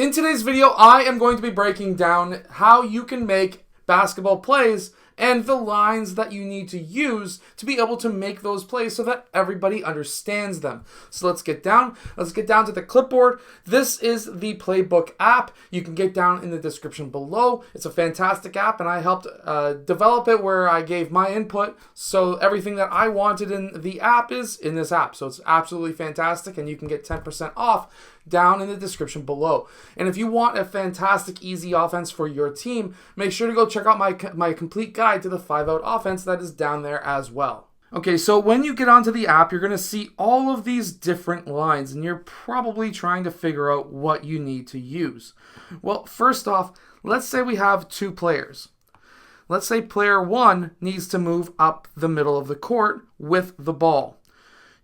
In today's video, I am going to be breaking down how you can make basketball plays and the lines that you need to use to be able to make those plays so that everybody understands them. So let's get down to the clipboard. This is the Playbook app. You can get down in the description below. It's a fantastic app, and I helped develop it where I gave my input. So everything that I wanted in the app is in this app. So it's absolutely fantastic, and you can get 10% off down in the description below. And if you want a fantastic, easy offense for your team, make sure to go check out my complete guide to the 5-out offense that is down there as well. Okay, so when you get onto the app, you're going to see all of these different lines, and you're probably trying to figure out what you need to use. Well, first off, let's say we have two players. Let's say player one needs to move up the middle of the court with the ball.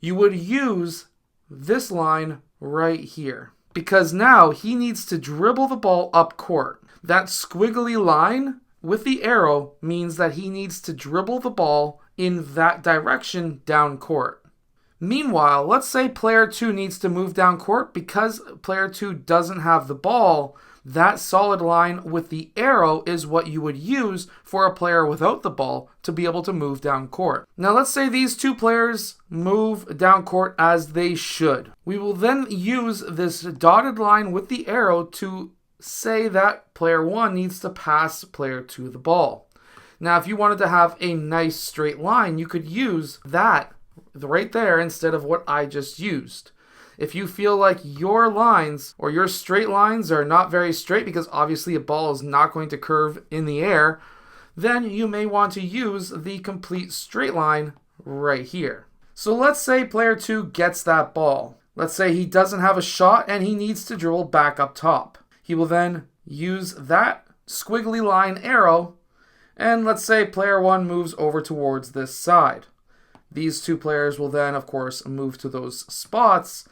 You would use this line right here, because now he needs to dribble the ball up court. That squiggly line with the arrow means that he needs to dribble the ball in that direction down court. Meanwhile, let's say player two needs to move down court. Because player two doesn't have the ball, that solid line with the arrow is what you would use for a player without the ball to be able to move down court. Now let's say these two players move down court as they should. We will then use this dotted line with the arrow to say that player one needs to pass player two the ball. Now if you wanted to have a nice straight line, you could use that right there instead of what I just used. If you feel like your lines or your straight lines are not very straight, because obviously a ball is not going to curve in the air, then you may want to use the complete straight line right here. So let's say player two gets that ball. Let's say he doesn't have a shot and he needs to dribble back up top. He will then use that squiggly line arrow, and let's say player one moves over towards this side. These two players will then, of course, move to those spots.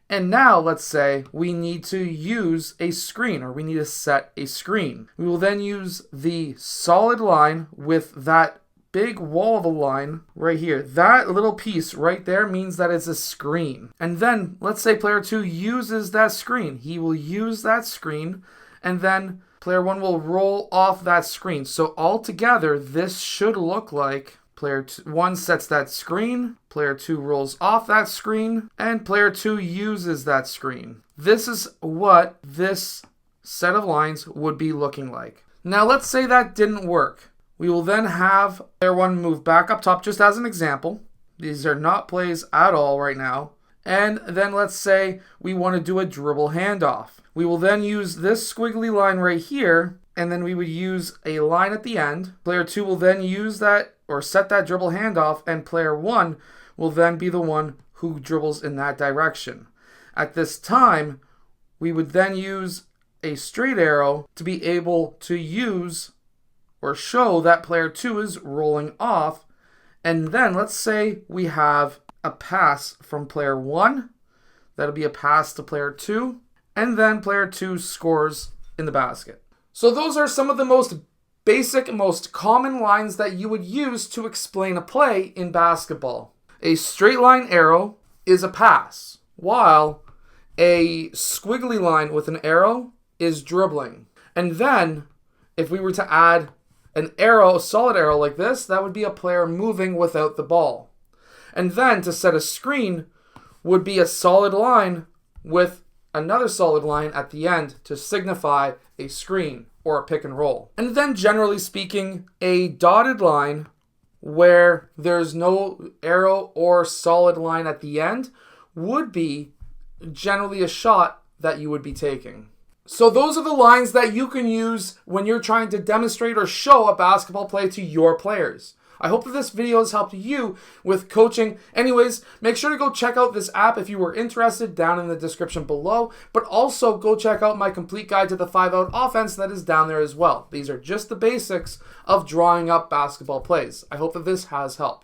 And now let's say we need to use a screen, or we need to set a screen. We will then use the solid line with that big wall of a line right here. That little piece right there means that it's a screen. And then let's say player two uses that screen. He will use that screen, and then player one will roll off that screen. So altogether, this should look like player one sets that screen, player two rolls off that screen, and player two uses that screen. This is what this set of lines would be looking like. Now let's say that didn't work. We will then have player one move back up top, just as an example. These are not plays at all right now. And then let's say we want to do a dribble handoff. We will then use this squiggly line right here, and then we would use a line at the end. Player two will then use that or set that dribble handoff, and player one will then be the one who dribbles in that direction. At this time, we would then use a straight arrow to be able to use or show that player two is rolling off. And then let's say we have a pass from player one. That'll be a pass to player two, and then player two scores in the basket. So those are some of the most basic, most common lines that you would use to explain a play in basketball. A straight line arrow is a pass, while a squiggly line with an arrow is dribbling. And then if we were to add an arrow, a solid arrow like this, that would be a player moving without the ball. And then to set a screen would be a solid line with another solid line at the end to signify a screen or a pick and roll. And then generally speaking, a dotted line where there's no arrow or solid line at the end would be generally a shot that you would be taking. So those are the lines that you can use when you're trying to demonstrate or show a basketball play to your players. I hope that this video has helped you with coaching. Anyways, make sure to go check out this app if you were interested down in the description below, but also go check out my complete guide to the 5-out offense that is down there as well. These are just the basics of drawing up basketball plays. I hope that this has helped.